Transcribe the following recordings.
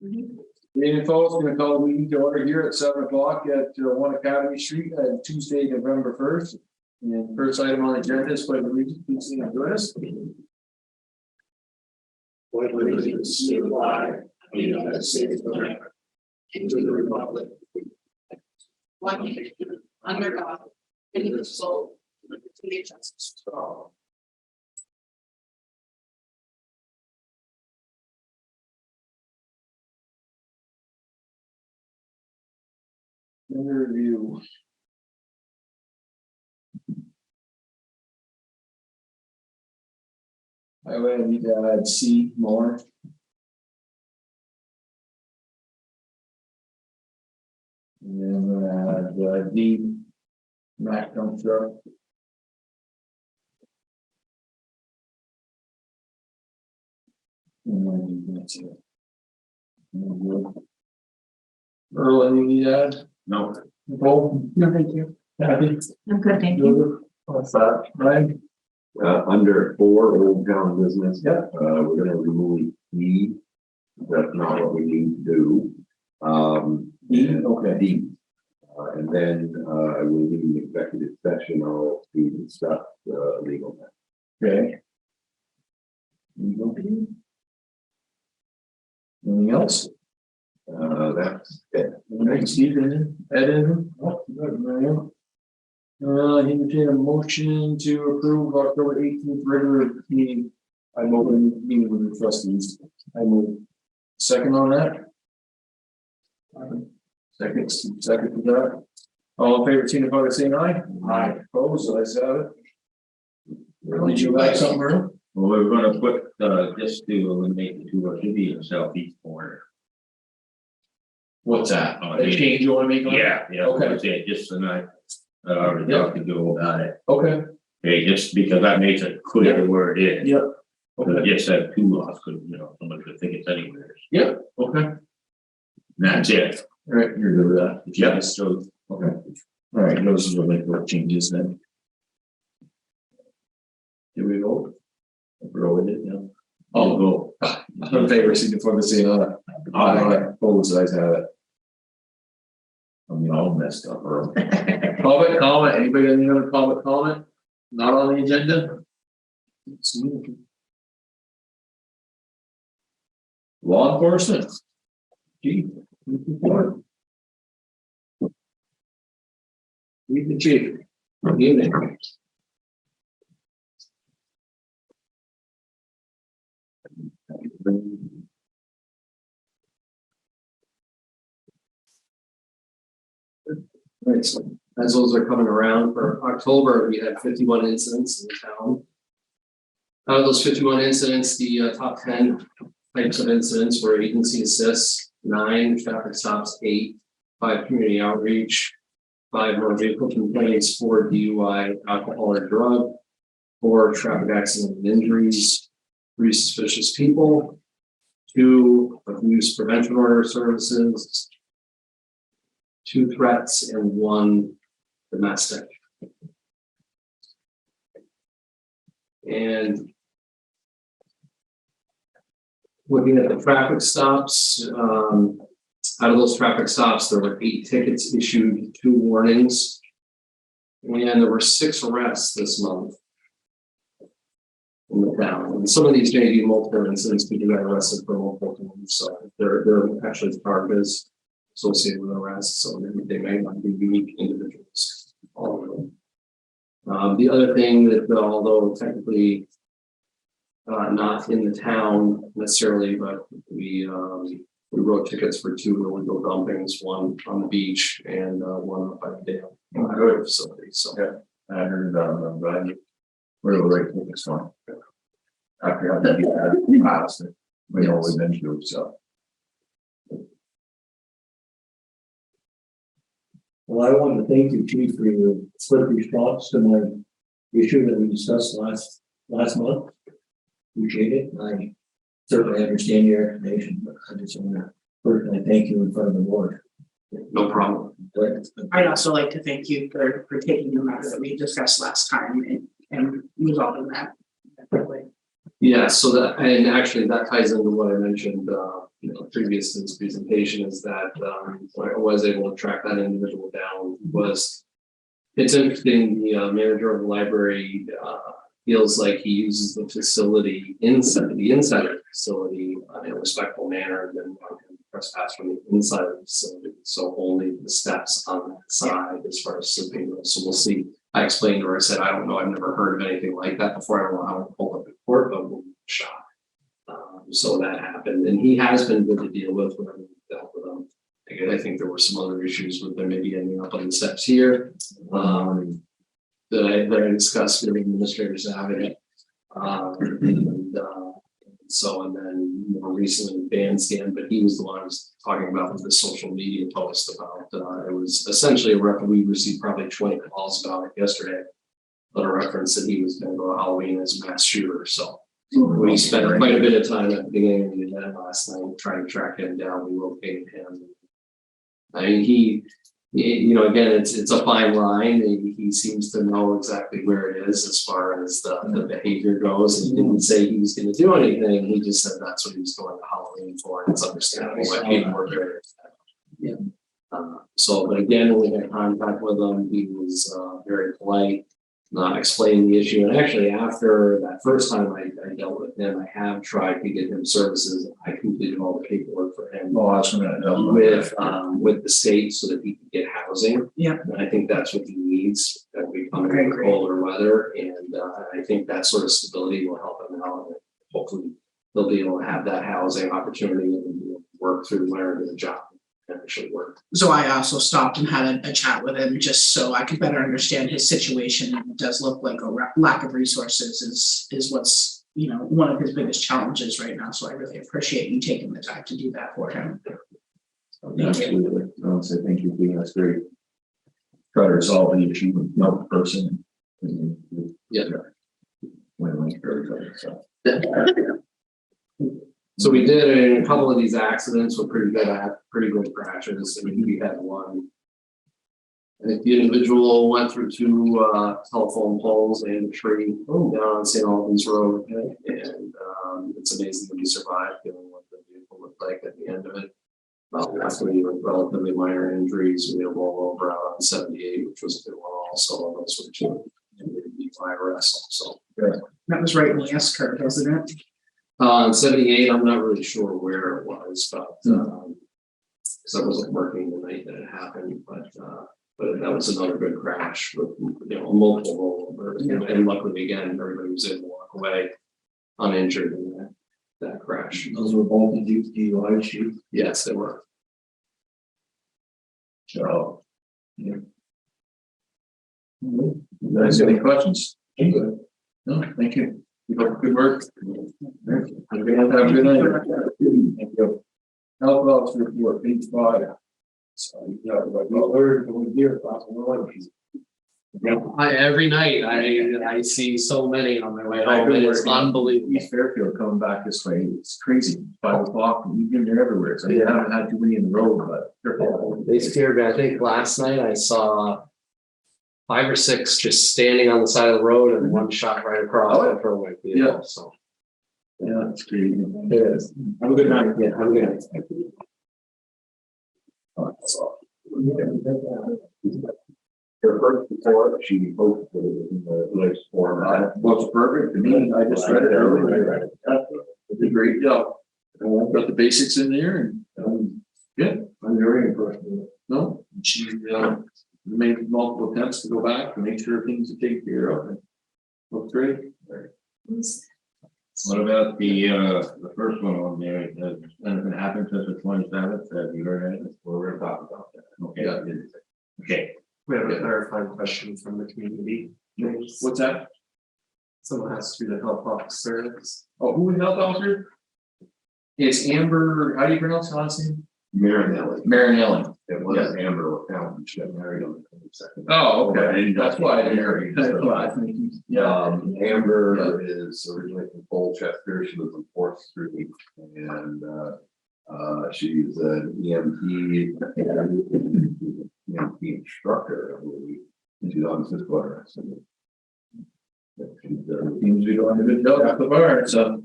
Meeting folks, going to call the meeting to order here at 7 o'clock at 1 Academy Street on Tuesday, November 1st. And first item on the agenda is pledge allegiance. Please stand and join us. Pledge allegiance to the flag of the United States of America and to the republic one nation under God, indivisible, with liberty and justice for all. Review. I would need to add C more. And then I'm gonna add D Mac dump truck. And then that's it. Earl, anything you need to add? No. Nicole? No, thank you. Kathy? I'm good, thank you. What's that? Right? Under 4 old town business. Yep. We're gonna remove E. That's not what we need to do. E, and okay. D. And then, we'll need an executive session or to discuss, legal matters. Okay. Anything else? That's it. Thanks, Steve. Ed, oh, good, Mariam. Entertain a motion to approve October 18th regular meeting. I move in meeting with the trustees. I move. Second on that. Second to that. All in favor, Tina, by saying aye. Aye. Opposed, ayes have it. Did you like something, Earl? Well, we're gonna put, just to eliminate the 2 or 3 in southeast corner. What's that? Oh, A change you want to make on it? Yeah, Okay. that's it, just tonight. I already talked to Joe about it. Okay. Okay, just because that makes it clear where it is. Yep. Because Okay. it just said 2 lots, could, somebody could think it's anywhere. Yep. Okay. And that's it. All right, you're good with that. Yeah, so, Okay. All right, those are like the changes then. Did we vote? Roll it, yeah. All vote. All in favor, signify by saying aye. Aye. Opposed, ayes have it. I'm all messed up, Earl. Comment, anybody got any other comment? Not on the agenda? Law enforcement. Chief. Meet the chief. Good evening. Right, so as those are coming around for October, we had 51 incidents in the town. Out of those 51 incidents, the top 10 types of incidents were agency assists, 9 traffic stops, 8, 5 community outreach, 5 motor vehicle complaints, 4 DUI, alcohol or drug, 4 traffic accident and injuries, 3 suspicious people, 2 abuse prevention order services, 2 threats, and 1 domestic. And looking at the traffic stops, out of those traffic stops, there were 8 tickets issued, 2 warnings, and there were 6 arrests this month in the town. And some of these may be multiple incidents, but you got arrested for multiple times, so they're actually charges associated with arrests, so they may not be unique individuals. All of them. The other thing that, although technically not in the town necessarily, but we wrote tickets for 2 illegal dumpings, 1 on the beach and 1 up by the dam facility. So yeah, I heard about them. But we're the right tickets on. After I did that last, we always been through so. Well, I want to thank you, Chief, for your swift response to my issue that we discussed last month. Appreciate it. I certainly understand your explanation, but I just want to personally thank you in front of the board. No problem. I'd also like to thank you for taking the matter that we discussed last time and resolving that quickly. Yeah, so that, and actually that ties into what I mentioned, previous in this presentation is that, I was able to track that individual down was. It's interesting, the manager of the library, feels like he uses the facility inside of the facility in a respectful manner and then trespass from the inside of the facility. So only the steps on that side as far as slipping goes. So we'll see. I explained to her, I said, I don't know, I've never heard of anything like that before. I don't know how to pull up the court, but we'll shot. So that happened, and he has been good to deal with whenever we dealt with him. Again, I think there were some other issues with them maybe ending up on the steps here. That I discussed with the administrators having it. And then more recently bandstand, but he was the one I was talking about with the social media post about, it was essentially a reference. We received probably 20 calls about it yesterday. But a reference that he was going to go to Halloween as a mass shooter. So we spent quite a bit of time at the beginning of the event last night trying to track him down. We located him. I mean, again, it's a fine line. He seems to know exactly where it is as far as the behavior goes. He didn't say he was going to do anything. He just said that's what he was going to Halloween for. And it's understandable why people were very upset. Yeah. But again, when we had contact with him, he was very polite. Explain the issue, and actually after that first time I dealt with him, I have tried to get him services. I completed all the paperwork for him with the state so that he could get housing. Yeah, and I think that's what he needs that we come in colder weather, and I think that sort of stability will help him out. And hopefully, they'll be able to have that housing opportunity and work through winter to the job. Actually work. so I also stopped and had a chat with him just so I could better understand his situation. It does look like a lack of resources is what's, one of his biggest challenges right now. So I really appreciate you taking the time to do that for him. So thank you. Absolutely. I'll say thank you for being us great. Try to resolve the issue with no person. Yeah. So. So we did, and a couple of these accidents were pretty good. I had pretty good crashes. I mean, we had one. I think the individual went through 2 telephone poles and a tree down on St. Albans Road. And it's amazing that he survived, given what the vehicle looked like at the end of it. Luckily, with relatively minor injuries, we had a rollover out on 78, which was a good one also. Those were 2 arrests also. That was right in the S curve, wasn't it? 78, I'm not really sure where it was, but because I wasn't working the night that it happened, but that was another good crash with multiple rollovers. And luckily again, everybody was able to walk away uninjured in that crash. Those were both DUI issues. Yes, they were. So, yeah. You guys got any questions? Good. No, thank you. Good work. Have a good night. Thank you. Health officer report, page 5. So, Every night I see so many on my way home. It's unbelievable. East Fairfield coming back this way, it's crazy. 5 o'clock, they're everywhere. So I haven't had too many in the road, but They scared me. I think last night I saw 5 or 6 just standing on the side of the road and one shot right across the fairway. Yeah. So yeah, it's crazy. it is. Have a good night. Yeah, have a good night. Her first report, she posted it in the latest form. Looks perfect to me. I just read it earlier. Did a great job. Got the basics in there and good. I'm very impressed with it. No, she made multiple attempts to go back and make sure things are taken care of. And looks great. What about the first one on there? Has anything happened since the 27th? Have you heard anything? We're going to talk about that. Okay. Yeah. Okay. We have a clarifying question from the community. What's that? Someone has to be the health officer. Oh, who was the health officer? It's Amber, how do you pronounce her last name? Marinelli. Marinelli. It was Amber LaFountain. She got married on the 22nd. Oh, okay. That's why I didn't hear you. That's why I think. Yeah. Amber is originally from Colchester. She lives in 4th Street, and she's an EMT instructor, I believe. And she's on this quarter. Seems to be doing a good job at the bar, so.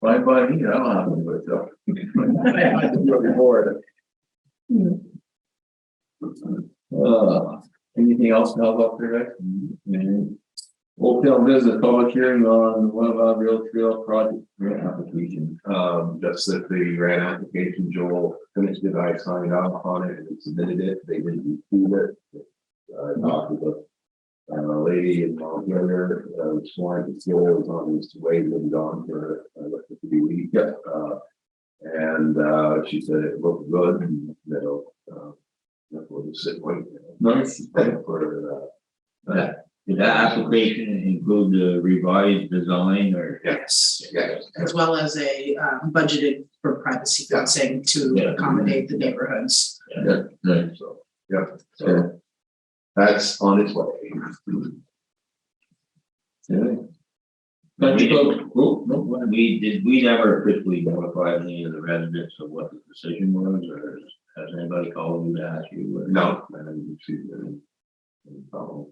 Fine by me, I don't have to do it, so. I'm looking forward. Anything else to help up there, guys? Oakdale business public hearing on one of our real trail project grant application. Just that the grant application, Joel finished it, I signed off on it and submitted it, they didn't receive it. I talked with a lady in Montpelier, Swanton Town was on his way, he was gone for less than 3 weeks. And she said it looked good and that's what we sit waiting. Nice. For Did that application include the revised design or? yes, yes. As well as a budgeted for privacy fencing to accommodate the neighborhoods. Yeah, right. So, yeah, so that's on its way. We never officially notified any of the residents of what the decision was, or has anybody called you to ask you? No, I didn't see any problem.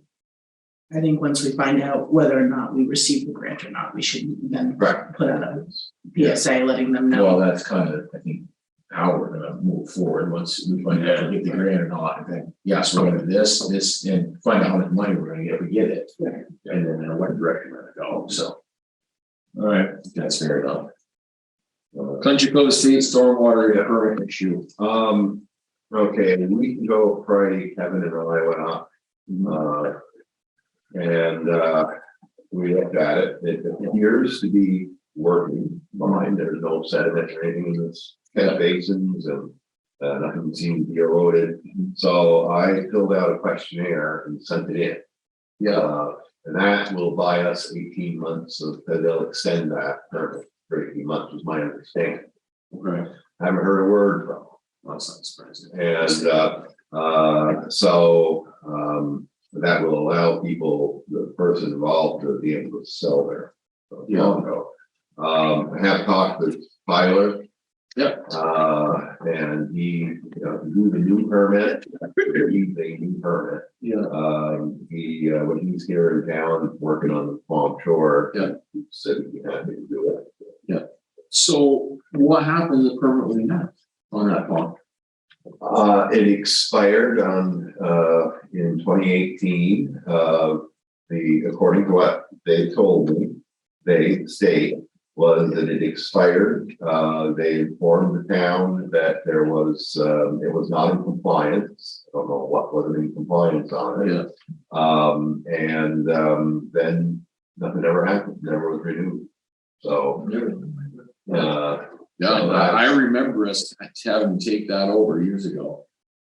I think once we find out whether or not we receive the grant or not, we should then Right. put out a PSA letting them know. Well, that's kind of, I think, how we're gonna move forward, once we find out if we get the grant or not, and then, yes, we're gonna do this, and find out how much money we're gonna get if we get it. And then what direction we're gonna go, so All right. that's fair enough. Country Cove State stormwater permit issue. Okay, a week ago Friday, Kevin and I went up. And we looked at it, it appears to be working fine, there's no sediment or anything in this catch basins and nothing seemed to be eroded. So I filled out a questionnaire and sent it in. And that will buy us 18 months of, they'll extend that for 18 months was my understanding. Right. I haven't heard a word from them. That's not surprising. And so that will allow people, the person involved, to be able to sell their condo. I have talked with Tyler. Yep. And he, do the new permit, the new permit. When he's here in town working on the Palm Shore. He said he'd be happy to do it. So what happened to the permit we have on that pond? It expired on in 2018. According to what they told me, they state was that it expired. They informed the town that there was it was not in compliance. I don't know what wasn't in compliance on it. Then nothing ever happened, never was renewed. So I remember us having to take that over years ago.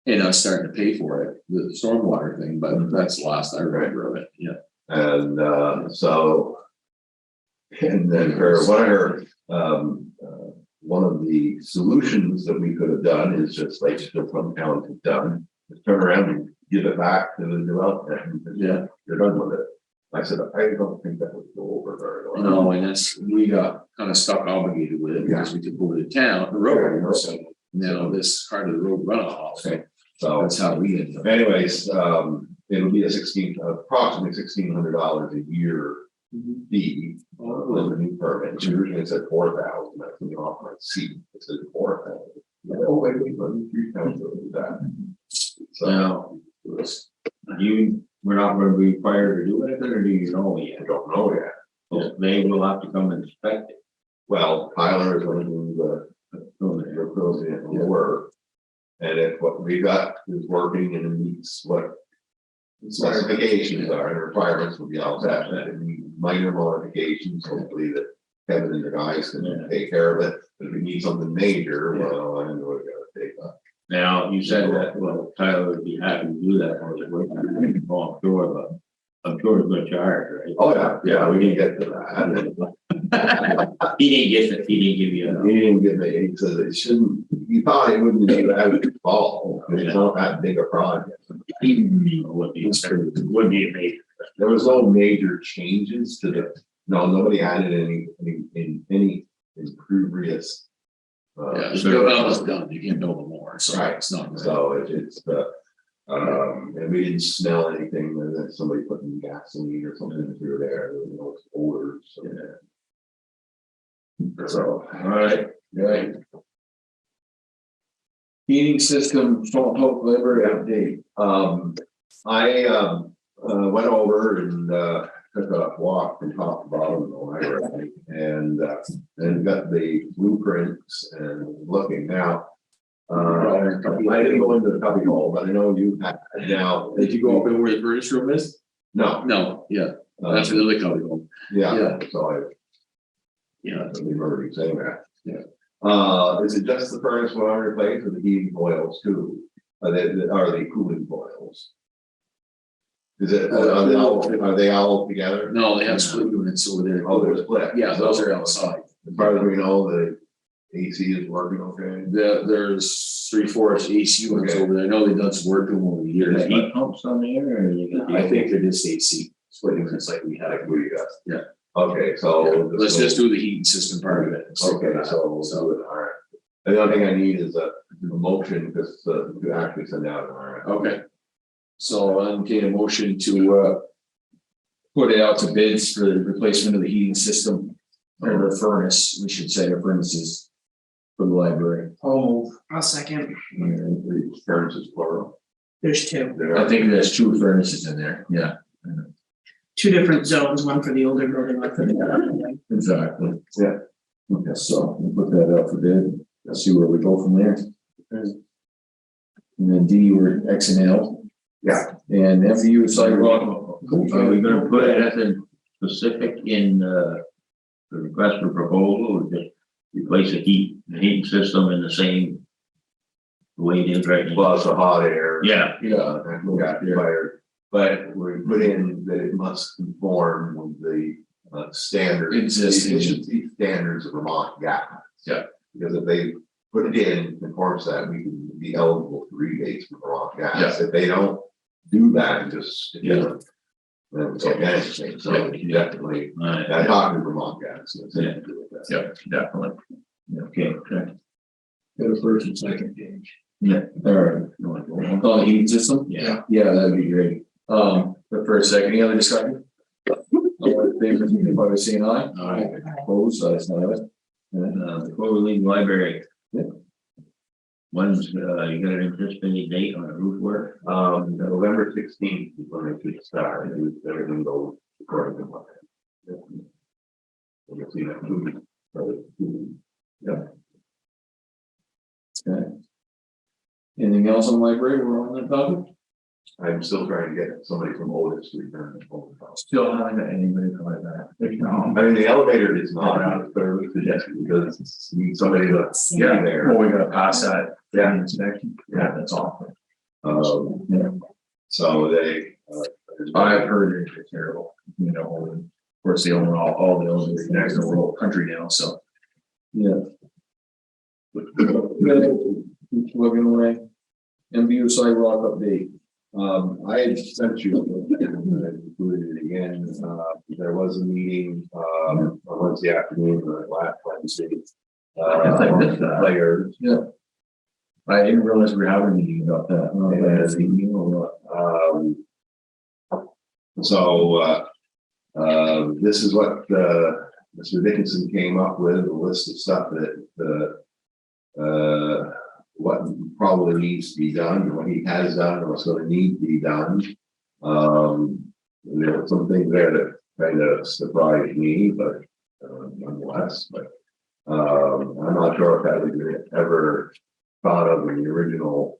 And us starting to pay for it, the stormwater thing, but that's the last I remember of it, and then for what I heard, one of the solutions that we could have done is just like some towns have done, is turn around and give it back to the development. And you're done with it. I said, I don't think that would go over very well. No, and that's, we got kind of stuck obligated with it because we took over the town, the road, so now this part of the road runoff. So That's how we ended up. anyways, it'll be approximately $1,600 a year fee for the new permit. She originally said 4,000. I took it off my seat. It said 4,000. Oh wait, let me 3,000 of that. So Now, we're not going to be required to do anything, or do you know yet? I don't know yet. Well, they will have to come and inspect it. Well, Tyler is going to do the closing it will work. And if what we got is working and it meets what specifications are and requirements will be all set, that it needs minor modifications, hopefully that Kevin and the guys can take care of it. If we need something major, well, I know we gotta take up. Now, you said that, well, Tyler would be happy to do that, or the work, I'm sure, but I'm sure it's gonna charge, right? Oh, yeah, we didn't get to that. He didn't give you. He didn't get me, he said it shouldn't, he thought it wouldn't be that fall, it's not that big a project. Would be amazing. There was no major changes to nobody added any impervious. It's almost done, you can't build more, so Right. it's not. So it's and we didn't smell anything, and then somebody putting gasoline or something through there, there was no odors, so. So, All right, right. Heating system, Swanton Town Library update. I went over and took a walk from top to bottom of the library and got the blueprints and looking now. I didn't go into the cubby hole, but I know you had now. Did you go up in where the furnace room is? No. No, yeah, that's another copy one. Yeah, so I Yeah. remember you saying that. Is it just the furnace one replaced or the heating coils too? Are they cooling coils? Is it, are they all together? No, they have split units over there. Oh, they're split. Yeah, those are outside. As far as we know, the AC is working okay. There's 3/4 AC units Okay. over there. I know they've done some work over the years, Is but heat pumps on there or? Are they gonna I think they're just AC split units like we have. Like we got. Yeah. Okay, so. Let's just do the heating system part of it. Okay, so we'll do it, all right. And the other thing I need is a motion just to actually send out an RFP. Okay. So I'll entertain a motion to put it out to bids for the replacement of the heating system. Or the furnace, we should say, the furnaces for the library. I'll second. The furnaces plural. There's two. I think there's 2 furnaces in there, yeah. Two different zones, one for the older building, one for the other building. Exactly, yeah. Okay, so we'll put that out for bid, let's see where we go from there. And then D were X and L. Yeah. And FU sidewalk. Are we gonna put it as a specific in the request for proposal or just replace the heating system in the same way it is right now? Plus the hot air. Yeah, Yeah. And we got fired, but we put in that it must conform with the standard. Existing. Efficiency standards of Vermont gas. Yeah. Because if they put it in, conforms that, we can be eligible for rebates for Vermont gas. If they don't do that, just, you know. Then it's anything, so you definitely, right, I talked to Vermont gas. Yeah. Yeah, definitely. okay, Got a first and second page. Yeah, all right. I'll call the heating system? Yeah. Yeah, that'd be great. But for a second, any other discussion? All in favor, signify by saying aye. Aye. Opposed, so that's not it. before we leave the library. Yeah. When's, you got an anticipated date on the roof work? November 16th is when it should start, and everything goes according to plan. We'll see that movie. Yeah. Okay. Anything else on the library? We're on that topic? I'm still trying to get somebody from Otis to return the phone call. Still haven't got anybody coming back. I mean, the elevator is not out, but we suggested because you need somebody to be there. Well, we gotta pass that. Yeah. Inspection. Yeah, that's awful. Yeah. So they. I've heard it's terrible, you know, and of course, they own all the elevators next to the whole country now, so. Yeah. Keep plugging away. MVU sidewalk update. I had sent you, included it again, there was a meeting, on Wednesday afternoon, last Wednesday. I missed that. Players. Yeah. I didn't realize we were having a meeting about that. I don't know if that's a meeting or what. So, this is what, Mr. Dickinson came up with, a list of stuff that, what probably needs to be done, what he has done, and what's going to need to be done. There were some things there that kind of surprised me, but nonetheless, but I'm not sure if that was ever thought of in the original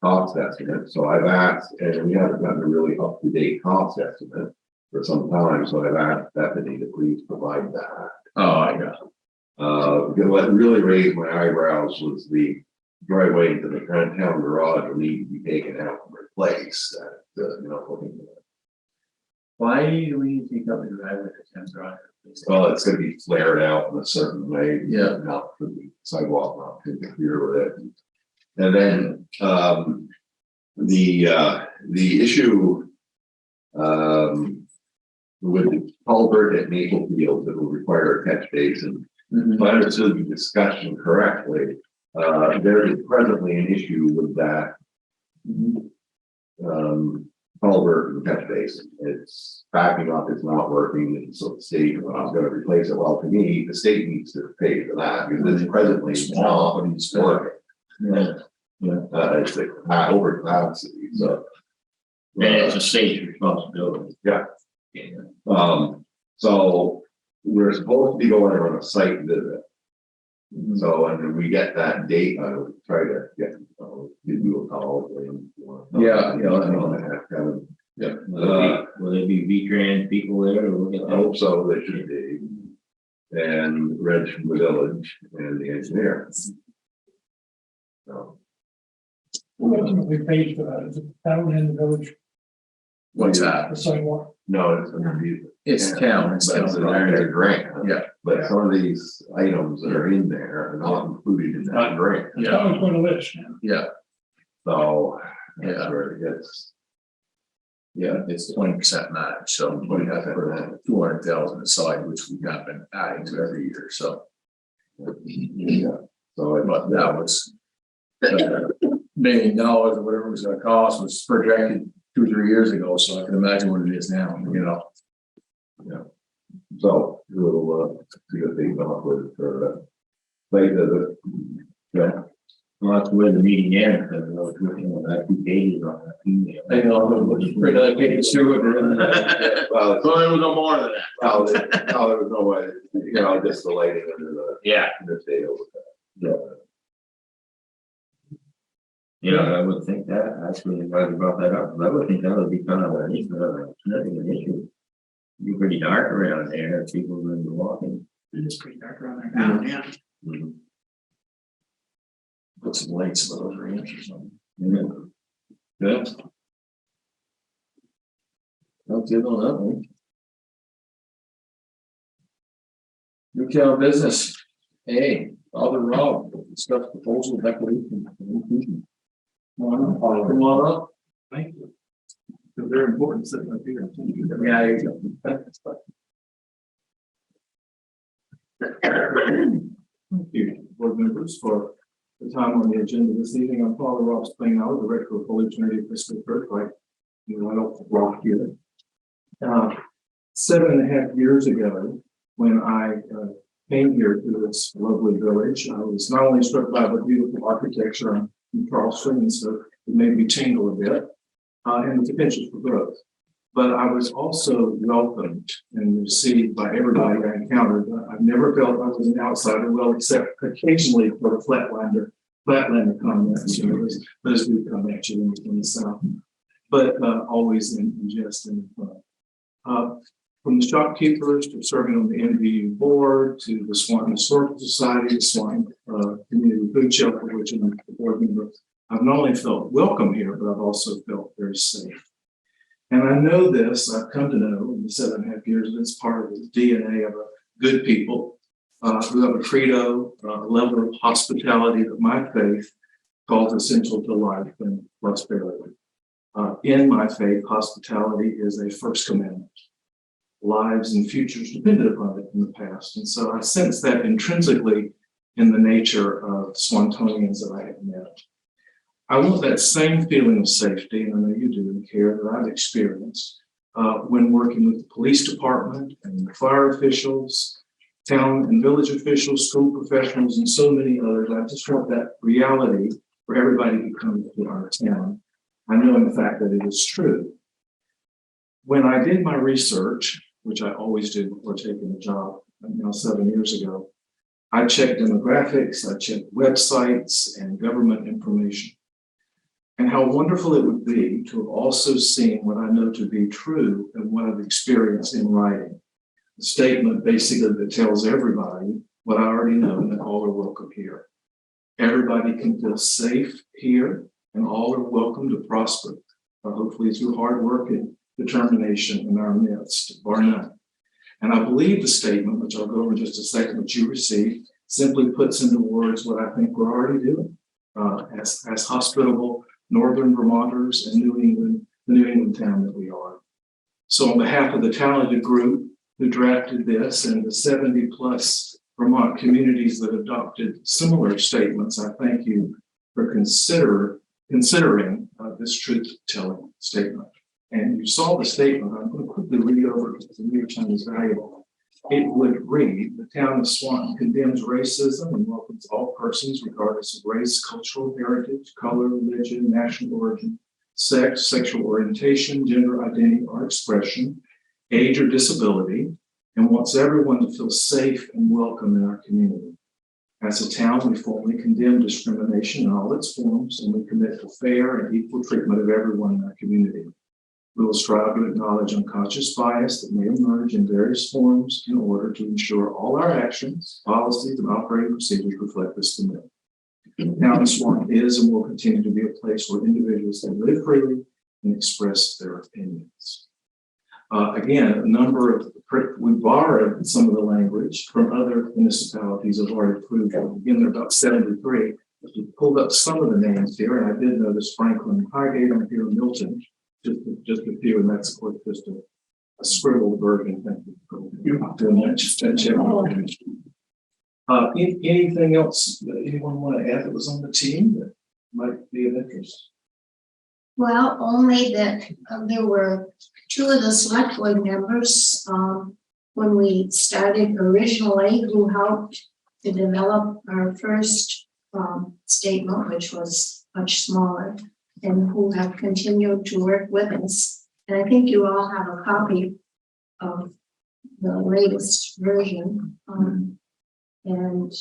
cost estimate. So I've asked, and we haven't gotten a really up-to-date cost estimate for some time, so I've asked Bethany to please provide that. Oh, I got it. What really raised my eyebrows was the driveway to the town garage will need to be taken out and replaced. Looking at it. Why do we need to take up the driveway to town drive? Well, it's gonna be flared out in a certain way. Yeah. Not for the sidewalk, not to interfere with it. And then, the issue, with the culvert at Maple Field that will require a catch basin. If I understood the discussion correctly, There is presently an issue with that. Culvert and catch basin, it's backing up, it's not working, and so the state, when I was gonna replace it, well, to me, the state needs to pay for that, because it's presently not working. It's over capacity, so. And it's a state's responsibility. So we're supposed to be going on a site visit. So, and when we get that date, I will try to give you a call. Yeah, Will there be V-Trans people there to look at I that? hope so, they should be. And Reg from the village and the engineer. So, We paid for that, is it town and the village, What's that? the sidewalk? no, it's gonna be. It's town, it's But town. there's a grant. Yeah. But some of these items that are in there are not included in that grant. It's always on the list. Yeah, So that's Yeah. where it gets. yeah, it's 20% match, so we have for 200,000 aside, which we have been adding to every year, so. Yeah. So But that was $1 million or whatever it was gonna cost was projected 2 or 3 years ago, so I can imagine what it is now, you know. So we'll see what they come up with for later. Yeah. Well, that's where the meeting ends, because I was looking at that 2 pages on that email. I know, I'm looking for another page through it. Well, So there was no more than that. no, there was no way, just the lighting under the Yeah. details. Yeah, I would think that, actually, I'm glad you brought that up, I would think that would be kind of an issue. It'd be pretty dark around there, if people would be walking. It is pretty dark around there now, yeah. Put some lights in those ramps or something. Yeah. Don't give on that one. New town business. Hey, Father Rob, discuss proposal declaration. Come on up. Thank you. They're very important sitting up here. Yeah, you go. Thank you, board members, for the time on the agenda this evening. I'm Father Rob Spinell, Director of Holy Trinity Episcopal Church, right off the block here. 7.5 years ago, when I came here to this lovely village, I was not only struck by the beautiful architecture in Charleston, and so it made me tingle a bit, and the potential for growth. But I was also welcomed and received by everybody I encountered. I've never felt I was an outsider, well, except occasionally for the flatlander comments. Those do come at you in the South, but always in jest and fun. From the shopkeepers to serving on the NVU board to the Swanton Historical Society, the Swanton Community Food Shelter, which I'm the board member, I've not only felt welcome here, but I've also felt very safe. And I know this, I've come to know in the 7.5 years, that it's part of the DNA of a good people who have a credo, a level of hospitality that my faith calls essential to life and prosperity. In my faith, hospitality is a first commandment. Lives and futures depended upon it in the past. And so I sense that intrinsically in the nature of Swantonians that I have met. I want that same feeling of safety, and I know you do, and care that I've experienced when working with the police department and the fire officials, town and village officials, school professionals, and so many others. I just want that reality for everybody who comes to our town. I know, in fact, that it is true. When I did my research, which I always do before taking a job, now 7 years ago, I checked demographics, I checked websites and government information. And how wonderful it would be to have also seen what I know to be true and what I've experienced in writing. A statement basically that tells everybody what I already know, and that all are welcome here. Everybody can feel safe here, and all are welcome to prosper, hopefully through hard work and determination in our midst, bar none. And I believe the statement, which I'll go over in just a second, which you received, simply puts into words what I think we're already doing as hospitable Northern Vermonters and the New England town that we are. So on behalf of the talented group who drafted this and the 70+ Vermont communities that adopted similar statements. I thank you for considering this truth-telling statement. And you saw the statement. I'm going to quickly read over it because the New York Times is valuable. It would read, the town of Swanton condemns racism and welcomes all persons regardless of race, cultural heritage, color, religion, national origin, sex, sexual orientation, gender identity or expression, age or disability, and wants everyone to feel safe and welcome in our community. As a town, we formally condemn discrimination in all its forms, and we commit to fair and equal treatment of everyone in our community. We will strive to acknowledge unconscious bias that may emerge in various forms in order to ensure all our actions, policies, and operating procedures reflect this commitment. The town of Swanton is and will continue to be a place where individuals can live freely and express their opinions. Again, a number of, we borrowed some of the language from other municipalities have already approved. Again, there are about 73. We pulled up some of the names here, and I did notice Franklin, Highgate on here, Milton, just a few, and that's of course just a scribbled version. Thank you for doing that. Just that check. Anything else that anyone want to add that was on the team that might be of interest? Well, only that there were two of the select board members when we started originally who helped to develop our first statement, which was much smaller, and who have continued to work with us. And I think you all have a copy of the latest version. And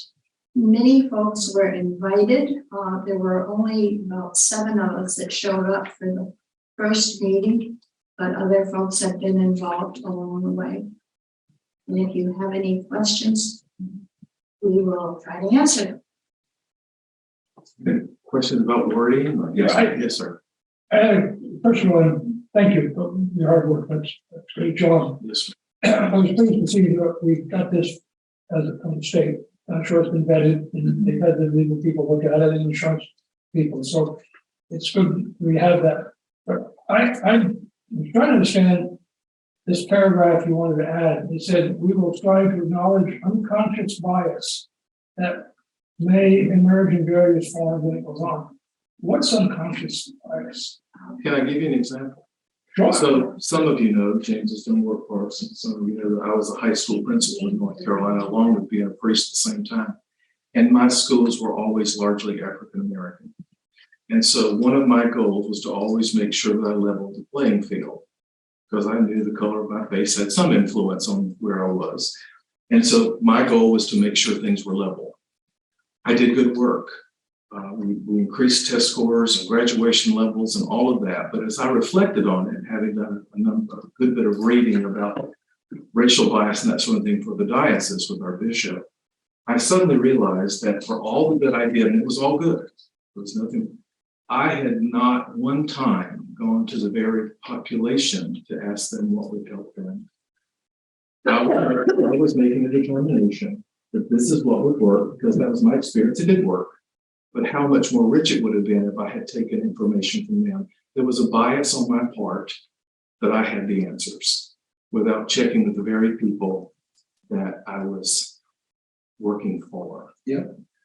many folks were invited. There were only about 7 of us that showed up for the first meeting, but other folks have been involved along the way. And if you have any questions, we will try to answer them. Questions about wording? Yes, sir. First of all, thank you for your hard work. That's great job. Yes, I was pleased to see that we got this as a state. I'm sure it's been vetted and they've had the legal people look at it and insurance people. So it's good we have that. But I'm trying to understand this paragraph you wanted to add. It said, we will strive to acknowledge unconscious bias that may emerge in various forms when it goes on. What's unconscious bias? Can I give you an example? Sure. So some of you know, James has done work for us, and some of you know that I was a high school principal in North Carolina, along with being a priest at the same time. And my schools were always largely African American. And so one of my goals was to always make sure that I leveled the playing field, because I knew the color of my face had some influence on where I was. And so my goal was to make sure things were level. I did good work. We increased test scores and graduation levels and all of that. But as I reflected on it, having done a good bit of reading about racial bias and that sort of thing for the diocese with our bishop, I suddenly realized that for all the good I did, and it was all good, there was nothing, I had not one time gone to the very population to ask them what would help them. I was making a determination that this is what would work, because that was my experience. It did work. But how much more rich it would have been if I had taken information from them. There was a bias on my part that I had the answers without checking with the very people that I was working for. Yeah.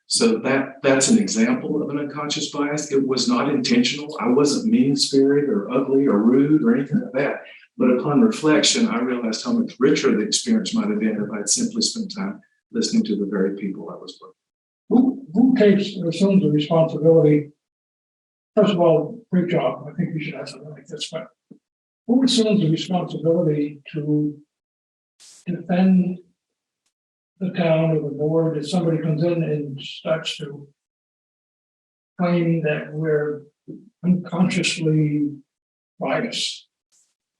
So that's an example of an unconscious bias. It was not intentional. I wasn't mean-spirited or ugly or rude or anything like that. But upon reflection, I realized how much richer the experience might have been if I'd simply spent time listening to the very people I was working. Who takes or assumes the responsibility? First of all, great job. I think we should have something like this, but who assumes the responsibility to defend the town or the board if somebody comes in and starts to claim that we're unconsciously biased?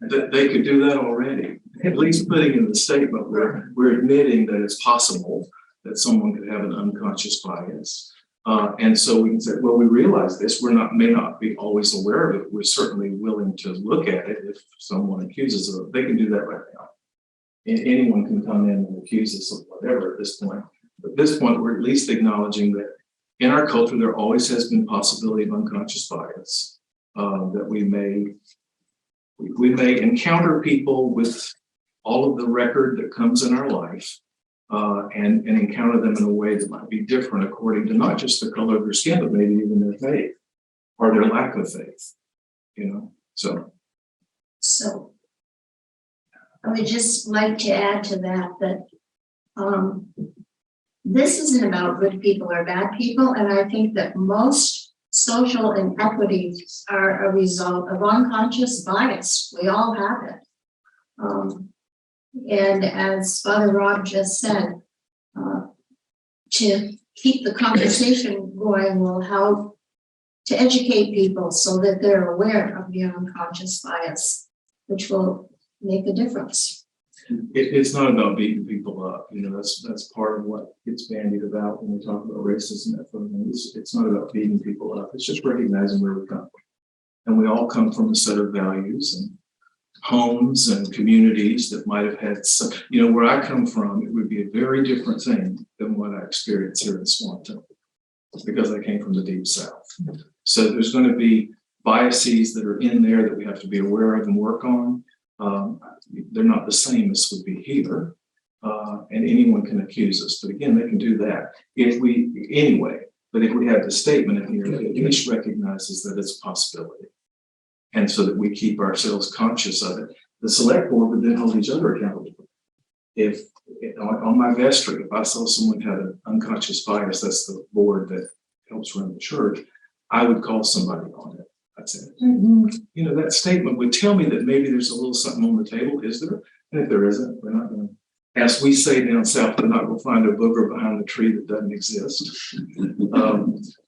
They could do that already. At least putting in the statement where we're admitting that it's possible that someone could have an unconscious bias. And so we can say, well, we realize this, may not be always aware of it. We're certainly willing to look at it if someone accuses us. They can do that right now. And anyone can come in and accuse us of whatever at this point. But at this point, we're at least acknowledging that in our culture, there always has been possibility of unconscious bias, that we may encounter people with all of the record that comes in our life, and encounter them in a way that might be different according to not just the color of their skin, but maybe even their faith or their lack of faith, so. So I would just like to add to that, this isn't about good people or bad people, and I think that most social inequities are a result of unconscious bias. We all have it. And as Father Rob just said, to keep the conversation going will help to educate people so that they're aware of the unconscious bias, which will make a difference. It's not about beating people up, that's part of what gets bandied about when we talk about racism. It's not about beating people up, it's just recognizing where we come from. And we all come from a set of values and homes and communities that might have had some, where I come from, it would be a very different thing than what I experienced here in Swanton, because I came from the deep South. So there's going to be biases that are in there that we have to be aware of and work on. They're not the same as would be here, and anyone can accuse us. But again, they can do that but if we have the statement in here that at least recognizes that it's a possibility. And so that we keep ourselves conscious of it. The select board would then hold each other accountable. If on my vestry, if I saw someone had an unconscious bias, that's the board that helps run the church, I would call somebody on it. I'd say, that statement would tell me that maybe there's a little something on the table, is there? And if there isn't, we're not going to, as we say down south, we're not going to find a booger behind the tree that doesn't exist.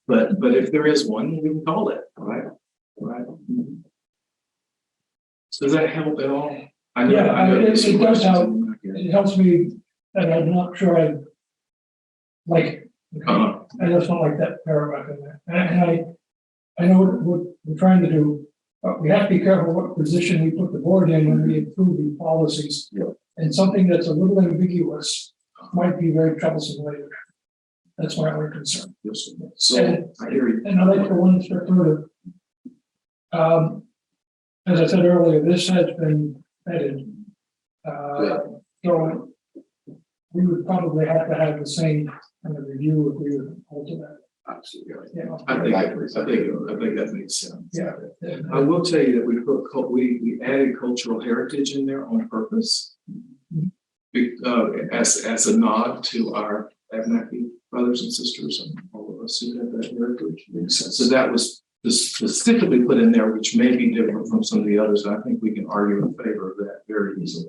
But if there is one, we can call it, right? So does that help at all? I know it does help. It helps me, and I'm not sure I like it. I just don't like that paragraph in there. And I know what we're trying to do, but we have to be careful what position we put the board in when we approve these policies. Yeah. And something that's a little ambiguous might be very troublesome later. That's my only concern. Yes. So I hear you. And I'd like to go one step further. As I said earlier, this has been vetted. So we would probably have to have the same kind of review if we would alter that. Absolutely. Yeah. I think that makes sense. Yeah. I will tell you that we added cultural heritage in there on purpose, as a nod to our Abenaki brothers and sisters and all of us who have that heritage. So that was specifically put in there, which may be different from some of the others. I think we can argue in favor of that very easily.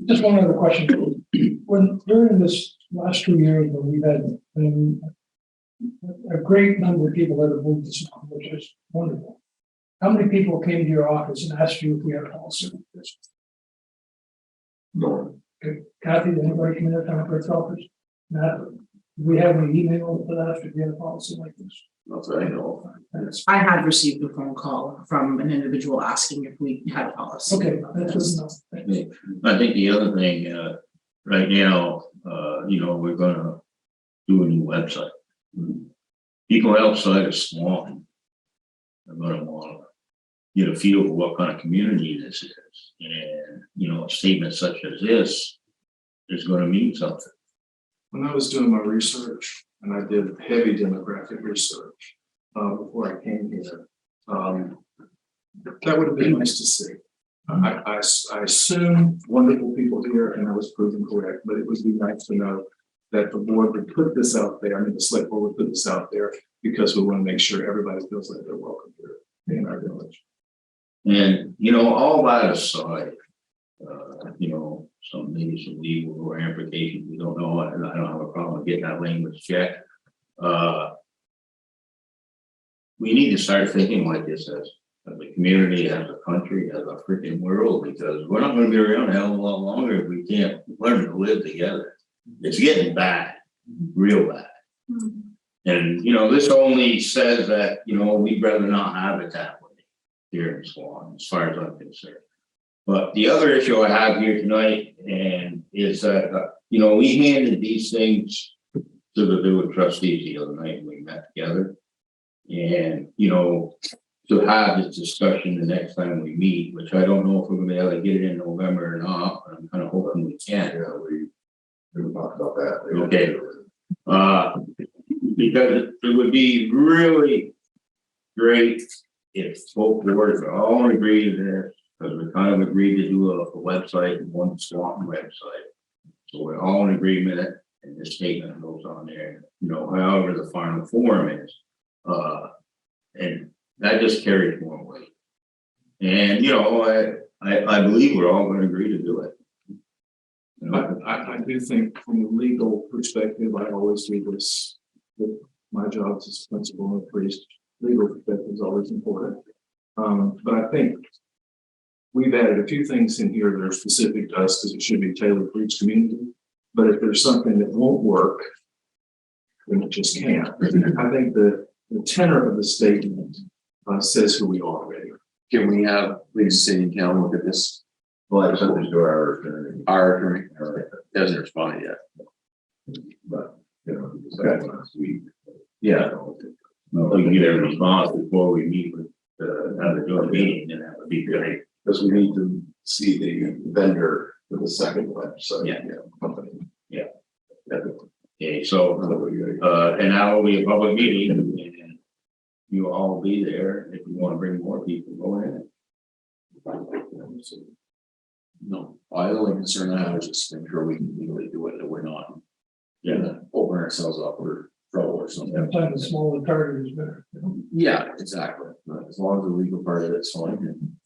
Just one other question. When during this last 2 years, when we've had a great number of people that have moved to Swanton, which is wonderful. How many people came to your office and asked you if we had a policy like this? No. Okay. Kathy, did anybody come in the town clerk's office? Matt, do we have any email that asked if we had a policy like this? Not that I know of. I had received a phone call from an individual asking if we had a policy. Okay, that's just enough. Thanks. I think the other thing, right now, we're gonna do a new website. People outside of Swanton are gonna wanna get a feel for what kind of community this is. And, a statement such as this is gonna mean something. When I was doing my research, and I did heavy demographic research before I came here, that would have been nice to see. I assume wonderful people here, and I was proven correct, but it would be nice to know that the board would put this out there, the select board would put this out there, because we want to make sure everybody feels like they're welcome here in our village. And, all that aside, maybe some legal or implications, we don't know, I don't have a problem getting that language checked. We need to start thinking like this as a community, as a country, as a freaking world, because we're not going to be around a hell of a lot longer if we can't learn to live together. It's getting bad, real bad. And, this only says that, we'd rather not have it that way here in Swan, as far as I'm concerned. But the other issue I have here tonight is that, we handed these things to the village trustees the other night when we met together. And, to have this discussion the next time we meet, which I don't know if we're gonna be able to get it in November or not, but I'm kind of hoping we can. Yeah, we talked about that. Okay. Because it would be really great if both boards are all agreed to this, because we kind of agreed to do a website and one Swanton website. So we're all in agreement and the statement goes on there, you know, however the final form is. And that just carries more weight. And, you know, I believe we're all gonna agree to do it. You know, I do think from a legal perspective, I always do this with my job as a principal and a priest. Legal perspective is always important. But I think we've added a few things in here that are specific to us because it should be tailored for each community. But if there's something that won't work, then it just can't. I think the tenor of the statement says who we are already. Can we have, please, city and town look at this? Well, I sent this to our attorney, Our attorney hasn't responded yet. but, you know, we decided last week. Yeah. We can get a response before we meet with, have a joint meeting, and that would be great. Because we need to see the vendor for the second website. Yeah. Company. Yeah. Yeah. Okay, so, and that will be a public meeting, and you all will be there. If you want to bring more people, go ahead. No, the only concern I have is just make sure we can legally do it, that we're not. Yeah, open ourselves up for trouble or something. Sometimes the smaller target is better. Yeah, exactly. But as long as the legal part of it's fine.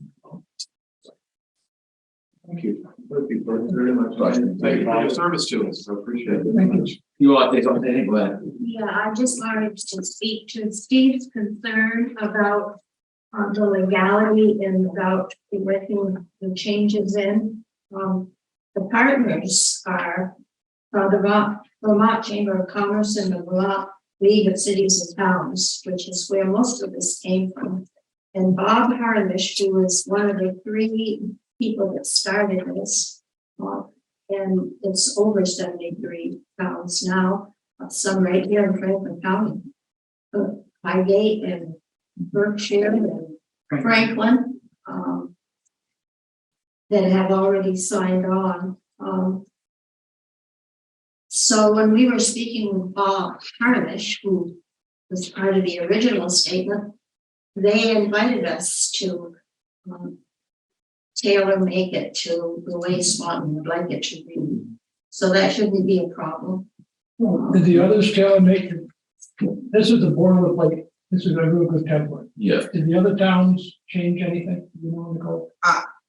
Thank you. Thank you very much. Thank you for your service to us. I appreciate it. Thank you. You want to say something, Glenn? Yeah, I just wanted to speak to Steve's concern about the legality and about making the changes in. The partners are the Vermont Chamber of Commerce and the Vermont League of Cities and Towns, which is where most of this came from. And Bob Harnish, who was one of the 3 people that started this, and it's over 73 towns now, some right here in Franklin County. Highgate and Berkshire and Franklin, that have already signed on. So when we were speaking with Bob Harnish, who was part of the original statement, they invited us to tailor make it to the way Swanton would like it to be. So that shouldn't be a problem. Did the others tailor make it? This is the boilerplate. This is a real good template. Yeah. Did the other towns change anything? You know, Nicole?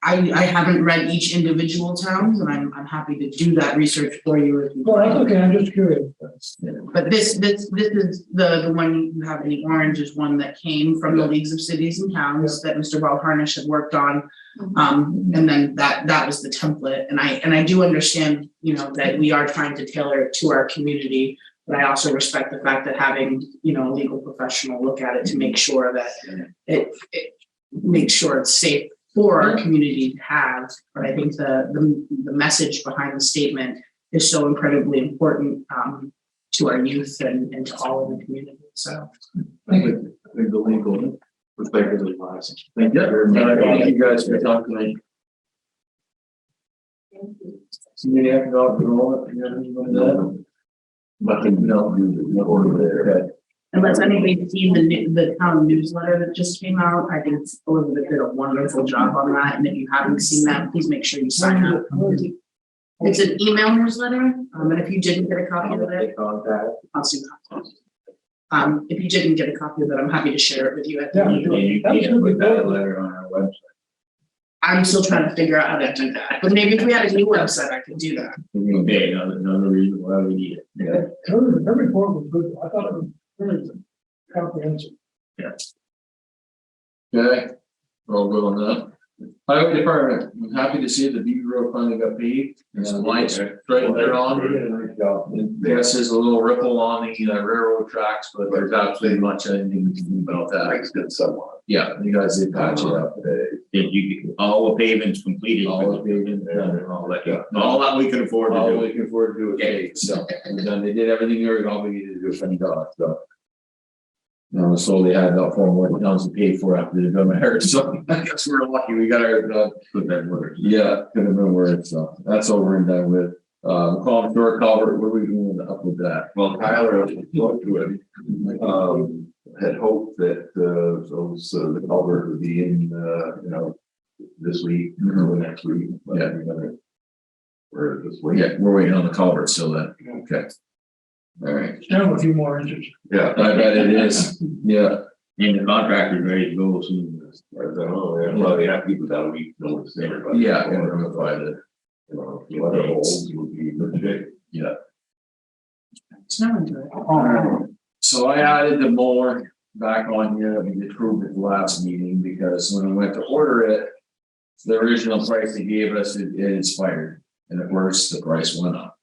I haven't read each individual towns, and I'm happy to do that research for you if you Well, that's like. okay. I'm just curious. But this is the one you have in the orange is one that came from the Leagues of Cities and Towns that Mr. Bob Harnish had worked on. And then that was the template. And I do understand, you know, that we are trying to tailor it to our community, but I also respect the fact that having, you know, a legal professional look at it to make sure that it makes sure it's safe for our community to have. But I think the message behind the statement is so incredibly important to our youth and to all of the community. So I think the legal perspective is wise. Thank you very much. Thank you guys for talking tonight. Somebody have to go out the roll, you have anyone that? Nothing, no order there. unless anybody's seen the town newsletter that just came out, I think Elizabeth did a wonderful job on that. And if you haven't seen that, please make sure you sign up. It's an email newsletter, and if you didn't get a copy of it, I'll see that. If you didn't get a copy of it, I'm happy to share it with you at the meeting. And you can put that letter on our website. I'm still trying to figure out how to do that, but maybe if we had a new website, I could do that. Okay, another reason why we need it. Her report was good. I thought it was very comprehensive. Okay, all good on that. Highway department, I'm happy to see the B road finally got paved, and the lights right there on. Yes, there's a little ripple on the railroad tracks, but there's absolutely much anything we can do about that. Mike's good someone. Yeah, you guys did patch it up. Did you, all the pavements completed? All the pavement done and all that. All that we can afford to All do. we can afford to do it, okay, so, and then they did everything they were obligated to do, thank God, so. So they had about 4 more towns to pay for after they've done it, so I guess we're lucky, we got our, Put that word. yeah, could have been worse, so that's over and done with. Calling short culvert, what are we doing up with that? Well, Tyler, looked to it, had hoped that, those, the culvert would be in, this week, or next week. But Yeah. we're just waiting. Yeah, we're waiting on the culvert still then, okay. All right, Still a few more inches. Yeah. I bet it is, yeah, And the contractor's ready to go soon. I don't know, yeah, well, they have to keep it out a week, notice there, but. yeah, we're gonna find it, Let it hold, would be good shape. yeah. It's not into it. So I added the mower back on here, we approved it last meeting, because when I went to order it. The original price they gave us, it expired, and of course, the price went up.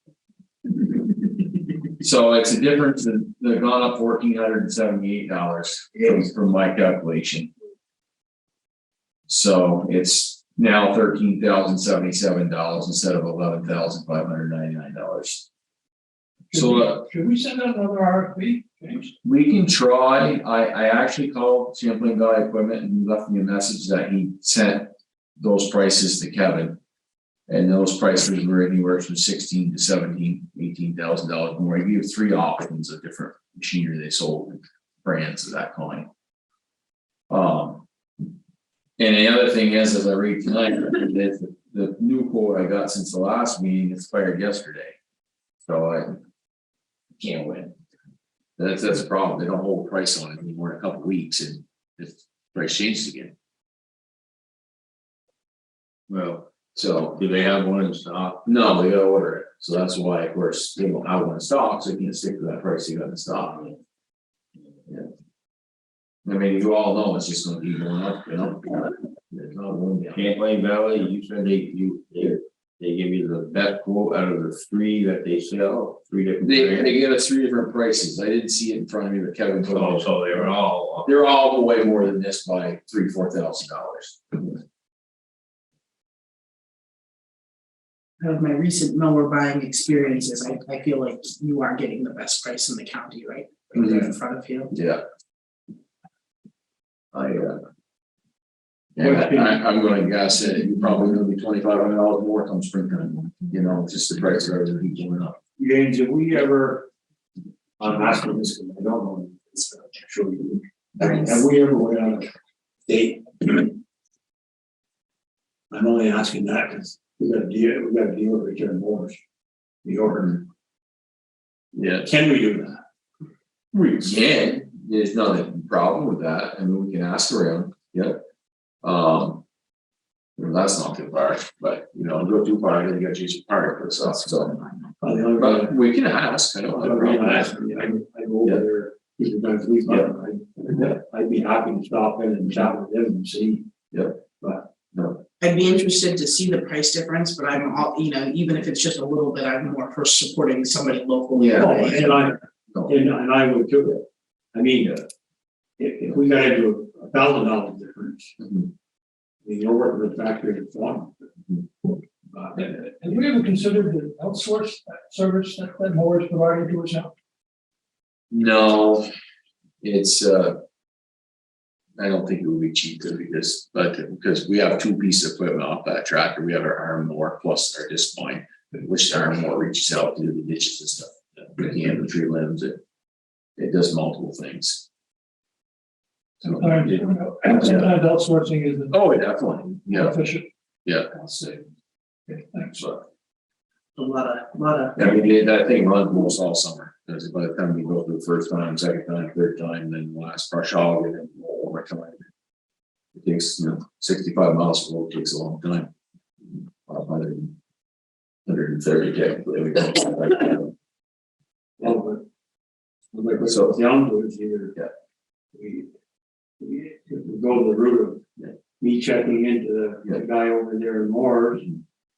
So it's a difference, they've gone up $1,478 from my calculation. So it's now $13,077 instead of $11,599. So Should we send out another RFP, James? we can try, I actually called Champlain Valley Equipment and he left me a message that he sent those prices to Kevin. And those prices were anywhere from $16,000 to $18,000 more. He gave 3 options of different machinery they sold, brands of that kind. And the other thing is, as I read tonight, the new quote I got since the last meeting expired yesterday. So I can't win. That's the problem. They don't hold a price on it anymore in a couple of weeks, and the price changes again. Well, So do they have one in stock? no, they gotta order it. So that's why, of course, they don't have one in stock, so you can't stick to that price you got in stock. Yeah. I mean, you all know it's just gonna keep going up, you know? There's not one down. Champlain Valley, you said they give you the best quote out of the 3 that they sell, 3 different. They brands. gave us 3 different prices. I didn't see it in front of me, but Kevin told Oh, me. so they were all. They're all way more than this by $3,000-4,000. Out of my recent mower buying experiences, I feel like you are getting the best price in the county, right? Right there in front of you. Yeah. I'm gonna guess that you're probably gonna be $2,500 more come springtime, you know, just the price of everything keep going up. James, have we ever, I'm asking this because I don't know, it's sure you. Have we ever went on a date? I'm only asking that because we got to deal with return mowers. The order. Yeah. Can we do that? We can, there's no problem with that, I mean, we can ask around, yeah. That's not too far, but you know, go too far, then you gotta choose your part for stuff, so. But we can ask, I don't have a problem. I go over there, even times a week, I'd be happy to stop in and chat with them and see. I'd be interested to see the price difference, but I'm all, you know, even if it's just a little bit, I'm more for supporting somebody locally. Yeah. And I would too. I mean, if we got into $1,000 difference. Mhm. I mean, you're working with factory and farm. Have we ever considered the outsource service that mower is providing to us now? No, it's, I don't think it would be cheaper because we have 2 pieces of equipment off that tractor. We have our arm mower plus our disc line, which the arm mower reaches out to the ditches and stuff. The tree limbs, it does multiple things. Sometimes outsourcing is Oh, definitely, yeah, efficient. yeah. I'll say. Okay, thanks. So, A lot of. I mean, that thing runs almost all summer, because by the time we go through the first time, second time, third time, then the last brush hog and then more time. It takes, 65 miles to road takes a long time. 130 technically. So down to is either. We go the route of me checking into the guy over there in Mars.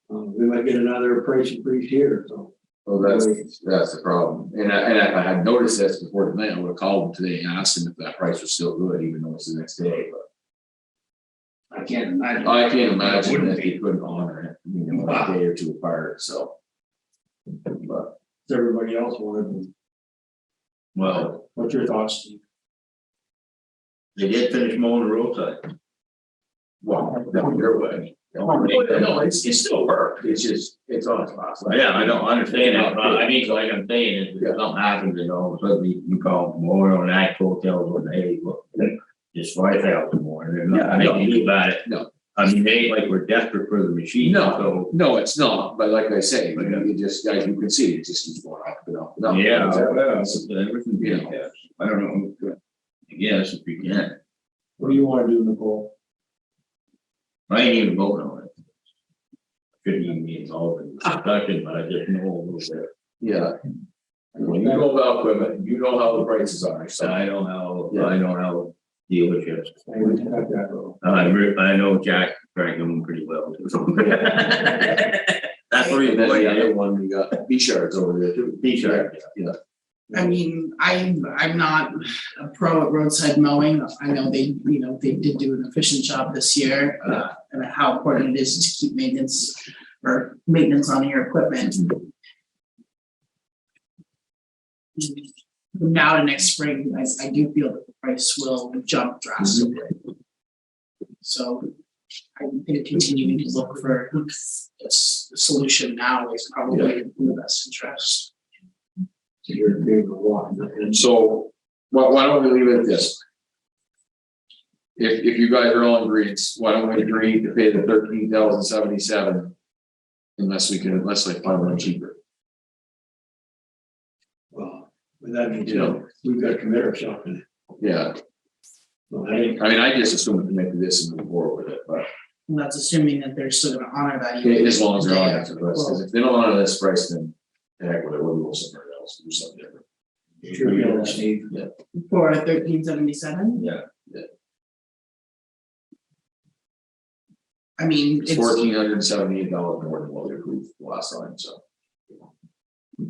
We might get another price increase here, so. Well, that's the problem. And I had noticed this before tonight. I would have called him today and asked him if that price was still good, even though it's the next day, but. I can't imagine. I can't imagine that he couldn't honor it, a day or 2 apart, so. But, Everybody else wanted. Well, What's your thoughts, Steve? They did finish mowing the roadside. Well, down your way. No, it's still work, it's just, it's on its last. Yeah, I don't understand that, but I mean, like I'm saying, if something happens, and all of a sudden you call mower on actual tells them, hey, look, just 5,000 more, and there's Yeah, nothing no. they can do about it. No. I mean, they ain't like we're desperate for the machine, so. No, it's not, but like I say, it just, guys, you can see, it just keeps going up, no. Yeah, well, everything, yeah, I don't know. Yes, if you can. What do you wanna do, Nicole? I ain't even voting on it. Couldn't even be involved in the discussion, but I just know a little bit. Yeah. When you know about equipment, you know how the prices are, so. I don't know, I don't know dealerships. I would have that. I know Jack Franklin pretty well. That's where And then the he's other one, we got B-Shards over there too. B-Shards, Yeah. I mean, I'm not a pro at roadside mowing. I know they did do an efficient job this year, and how important it is to keep maintenance on your equipment. From now to next spring, I do feel that the price will jump drastically. So I think continuing to look for a solution now is probably in the best interest. So you're in favor of one, and So, why don't we leave it at this? If you guys are all in agreement, why don't we agree to pay the 13,077? Unless I find one cheaper. well, with that means, we've got to commit ourselves to it. Yeah, So I think I just assume we commit to this and move forward with it, but And that's assuming that they're still gonna honor that. as long as they're on it, because if they don't honor this price, then heck, with it, we'll go somewhere else, do something different. sure you know, Steve. For 1377? Yeah. I mean, It's it's, $1,478 more than what we approved last time, so.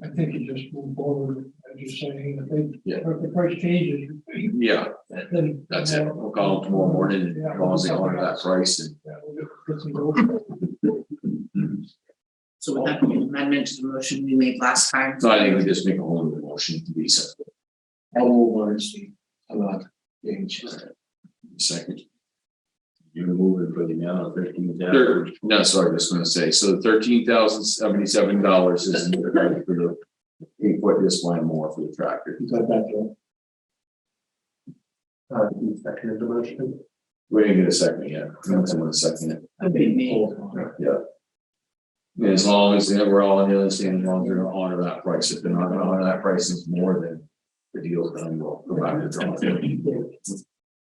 I think you just move forward, I'm just saying, Yeah. if the price changes, Yeah, then. that's it, we'll call them tomorrow morning, and as long as they honor that price, and Yeah, we'll get some gold. so would that be an amendment to the motion we made last time? so I think we just make a whole new motion to be simple. I'll move on, Steve. I'm not getting Second. You're moving for the amount of 13,000. Third, no, sorry, I was gonna say, so $13,077 is for the 8-foot disc line more for the tractor. You got that, Joe? Second the motion. We didn't get a second yet, someone second it. That'd be me. Yeah. And as long as we're all on the other side, as long as they're gonna honor that price, if they're not gonna honor that price, it's more than the deal's done, we'll go back to drawing.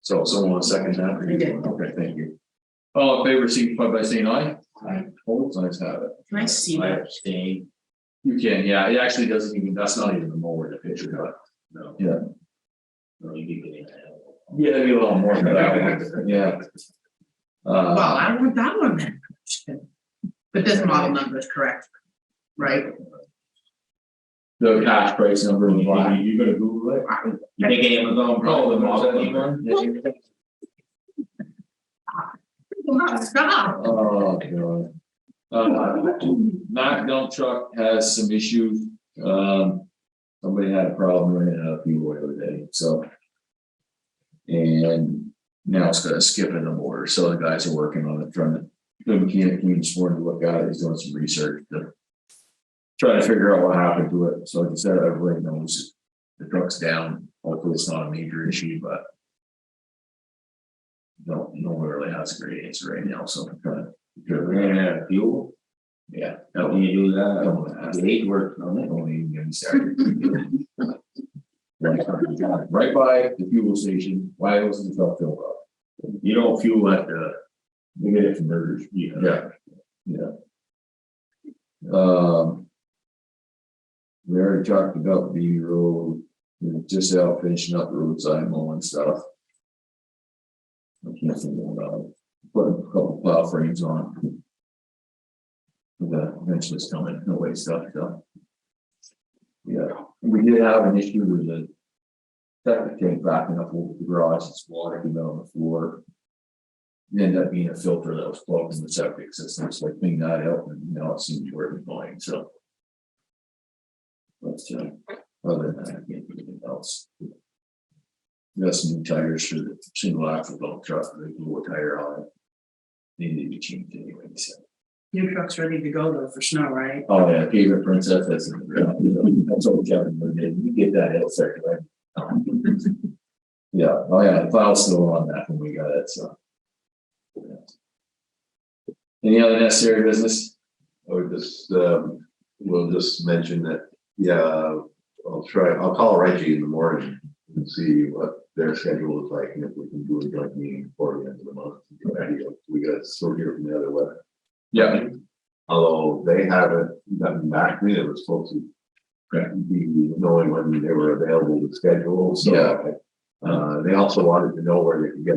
So someone want to second that? I did. Okay, thank you. All in favor, signify by saying aye. Hold, nice to have it. Can I see I that? abstain. You can, yeah, it actually doesn't even, that's not even the mower in the picture, but. No. Yeah. No, you'd be getting that. Yeah, maybe a little more than that, yeah. Well, I want that one then. But this model number is correct, right? The cash price number in black. You gonna Google it? You think Amazon probably the model number? Stop. Oh, God. Mack dump truck has some issues. Somebody had a problem running out of fuel the other day, so. And now it's got a skip in the motor, so the guys are working on it, trying to, the mechanic came this morning to look at it, he's doing some research to. Try to figure out what happened to it, so like I said, everybody knows the truck's down, hopefully it's not a major issue, but. No one really has a great answer right now, so I'm trying to. Ran out of fuel? Yeah. How can you do that? Don't The age works on it. Don't even get me started. Right by the fuel station, why wasn't the truck filled up? You don't fuel at the. We get it from Burgers. Yeah. We already talked about the road, we're just out finishing up the roadside mowing stuff. I can't think about it. Put a couple plow frames on. The eventually it's coming, no way stuff done. Yeah, we did have an issue with the septic tank backing up over the garage, it's water came out on the floor. It ended up being a filter that was plugged in the septic system, so I cleaned that out and now it seems to work fine, so. But other than that, I can't do anything else. got some new tires for the single axle dump truck, the lower tire on it. They need to be changed anyway, so. New truck's ready to go though for snow, right? Oh, yeah, favorite princess, that's all Kevin did, you get that hill circuit, right? Yeah, oh yeah, the file's still on that when we got it, so. Yeah. Any other necessary business? I would just, we'll just mention that, yeah, I'll call Reggie in the morning and see what their schedule is like, and if we can do a joint meeting before the end of the month. We got still hear from the other way. Yeah. Although they haven't gotten back to me, it was supposed to be knowing when they were available to schedule, so. Yeah. They also wanted to know where they could get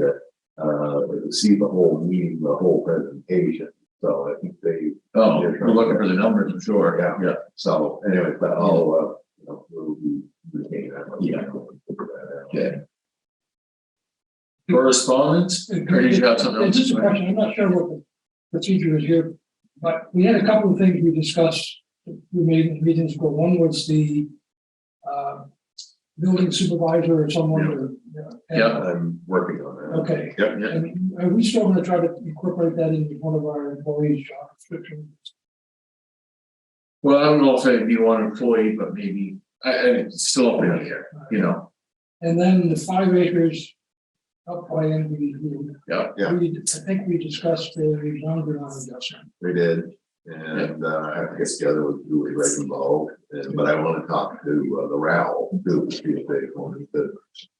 see the whole meeting, the whole presentation, so I think they. Oh, we're looking for the numbers, I'm sure. Yeah. So anyway, but I'll, we'll be retaining that. Yeah. Okay. Correspondence? Or did you have something else? Just a question, I'm not sure what the procedure is here, but we had a couple of things we discussed, we made meetings ago. One was the building supervisor or someone or. Yeah. I'm working on that. Okay. Yep. And are we still gonna try to incorporate that into one of our employees' job descriptions? Well, I don't know if it'd be one employee, but maybe, it's still up in the air, you know. And then the 5 acres up by NBU. Yeah. Yeah. I think we discussed the boundary line adjustment. We did, and I have to get together with Greg involved, but I want to talk to the RAL to see if they want me to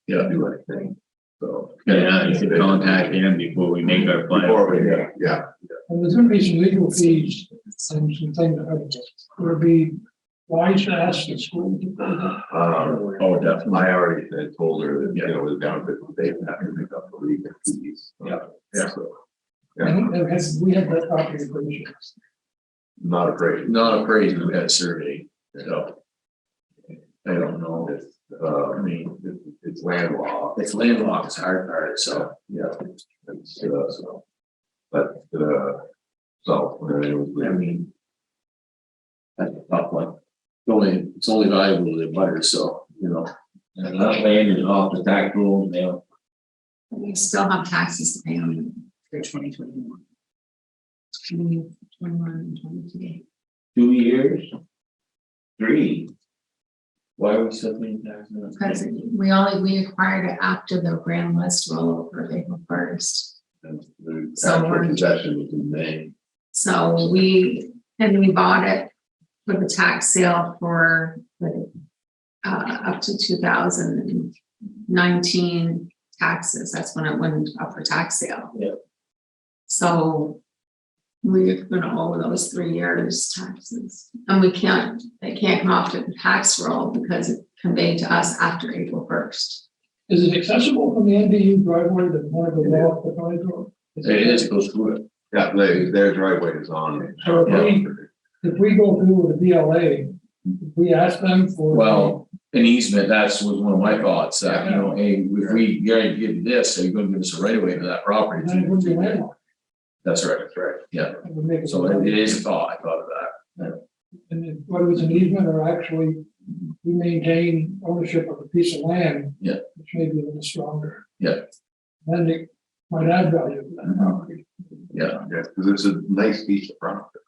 do anything. So. Yeah, you should contact him before we make our plan. Before we, yeah. And there's gonna be some legal fees and some things that would be wise to ask the school. Oh, definitely. I already told her that, you know, with benefits, they have to pick up the legal fees. Yeah. So. Yeah, And we have that property information. not afraid. Not appraised, we had a survey, so. I don't know, I mean, it's landlocked. it's landlocked, it's hard part, so. Yeah. It's, so. But, so, I mean. That's a tough one. It's only valuable to the butter, so, you know. And that land is off the tax roll, now. We still have taxes to pay on For 2021. 2021 and 22. 2 years? 3. Why are we still paying taxes? on Because it? we acquired it after the grand list rollover April 1st. the So actual we're- possession was in May. So we bought it for the tax sale for up to 2019 taxes. That's when it went up for tax sale. Yeah. So we're gonna owe those 3 years taxes, and they can't come off the tax roll because it conveyed to us after April 1st. Is it accessible from the NBU driveway that one of the off the side road? It is, it goes through it. Yeah, their driveway is on. So if we go through with a BLA, we ask them for. Well, an easement, was one of my thoughts, that, you know, hey, if we guarantee you this, are you gonna give us a right of way to that property? Then it would be landlocked. That's right, yeah, It would make it- so it is a thought, I thought of that. And then whether it's an easement or actually we maintain ownership of a piece of land. Yeah. Which may be a little stronger. Yeah. Then it might add value to that property. Yeah, Yeah, because it's a nice piece of property.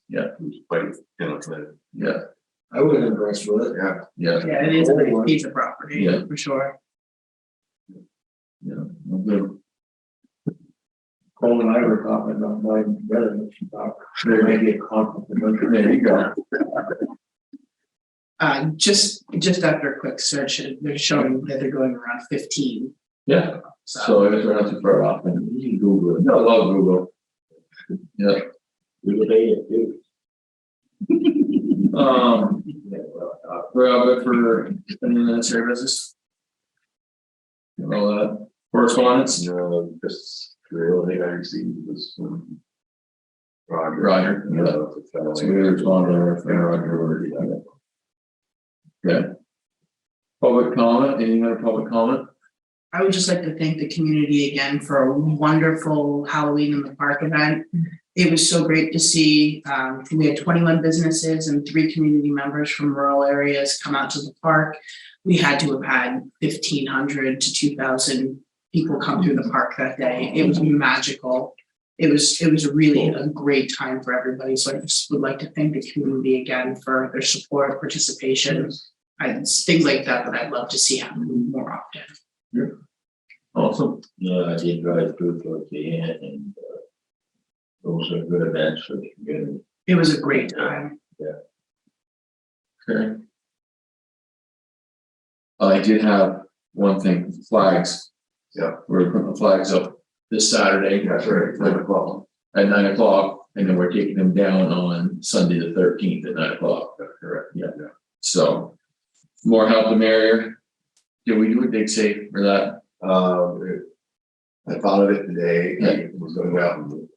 Yeah. It's quite, you know, yeah, I was impressed with it. yeah. yeah, Yeah, it is a nice piece of property, Yeah. for sure. yeah, good. Cole and I were talking about my residents, there may be a conflict. There you go. Just after a quick search, they're showing that they're going around 15. Yeah, So so I guess we're not too far off, and you can Google it, I love Google. Yeah. We would pay it too. We're all good for any necessary business? All that correspondence? Just the only thing I received was from Roger, yeah. So we respond to Roger. Okay. Public comment, any other public comment? I would just like to thank the community again for a wonderful Halloween in the park event. It was so great to see, we had 21 businesses and 3 community members from rural areas come out to the park. We had to have had 1,500 to 2,000 people come through the park that day. It was magical. It was really a great time for everybody. So I just would like to thank the community again for their support, participation. It's things like that I'd love to see happen more often. Awesome. Yeah, I did drive through towards the end and those are good events for the community. It was a great time. Okay. I did have one thing, flags. Yeah. We're putting the flags up this Saturday. That's right, 9 o'clock. At 9 o'clock, and then we're taking them down on Sunday the 13th at 9 o'clock. That's correct. Yeah. So, more help the merrier. Did we do a dig safe for that? I thought of it today, I was gonna go out and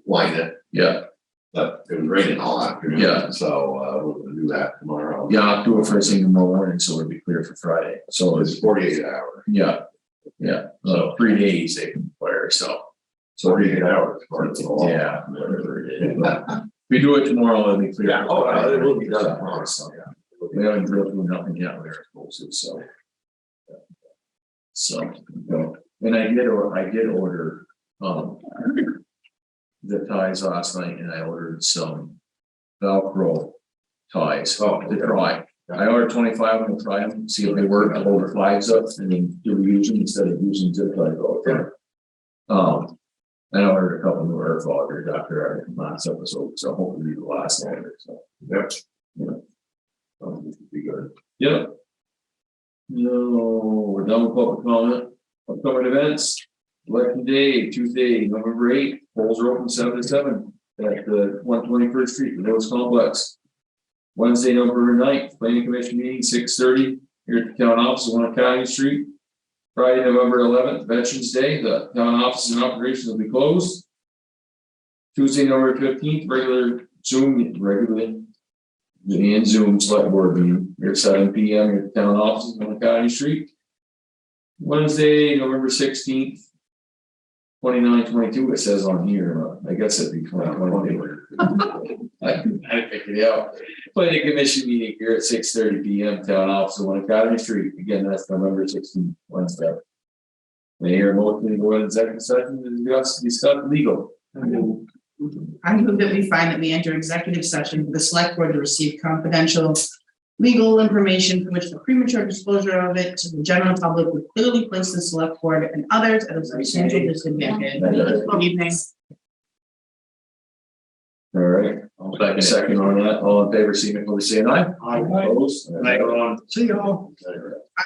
line it, Yeah, but it was raining all afternoon. Yeah. So, we're gonna do that tomorrow. yeah, I'll do it first thing tomorrow morning, so it'll be clear for Friday. So It's 48 hours. yeah, so 3 days they can fire, so. 48 hours. Or it's a long- Yeah, whatever it is. If we do it tomorrow, it'll be clear. Yeah, it will be done tomorrow, so, yeah. We haven't drilled through nothing yet, we're supposed to, so. So, and I did order, the ties last night, and I ordered some Velcro ties to try. I ordered 25 of them to try them, see if they work, I'll hold the flags up and then do reuse them instead of using zip ties all the time. I ordered a couple new air foggers after our last episode, so hopefully the last longer, so. Yep. Be good. Yep. No, we're done with public comment. Upcoming events, Election Day, Tuesday, November 8th, polls are open 7 to 7 at the 121st Street, the Village Complex. Wednesday, November 9th, Planning Commission meeting, 6:30, here at the town office on Academy Street. Friday, November 11th, Veterans Day, the town office and operations will be closed. Tuesday, November 15th, regular Zoom select board meeting here at 7 p.m. at the town offices on Academy Street. Wednesday, November 16th, 29-22, it says on here, I guess it'd be 2020. I picked it out. Planning Commission meeting here at 6:30 p.m. Town office on Academy Street. Again, that's November 16th, Wednesday. Mayor, motion to go into executive session to discuss legal. I move that we find that we enter executive session for the select board to receive confidential legal information for which the premature disclosure of it to the general public would clearly place the select board and others at a substantial disadvantage. Good evening. All right, second on that, all in favor, signify by saying aye. Opposed? See y'all.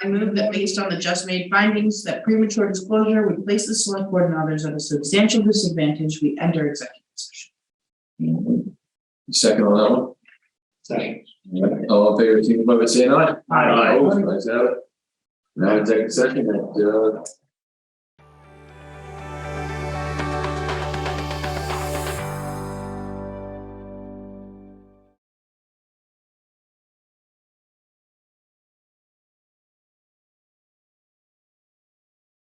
I move that based on the just made findings that premature disclosure would place the select board and others at a substantial disadvantage, we enter executive session. Second on that one. Second. All in favor, signify by saying aye. Aye. Opposed? Ayes have it. Now executive session at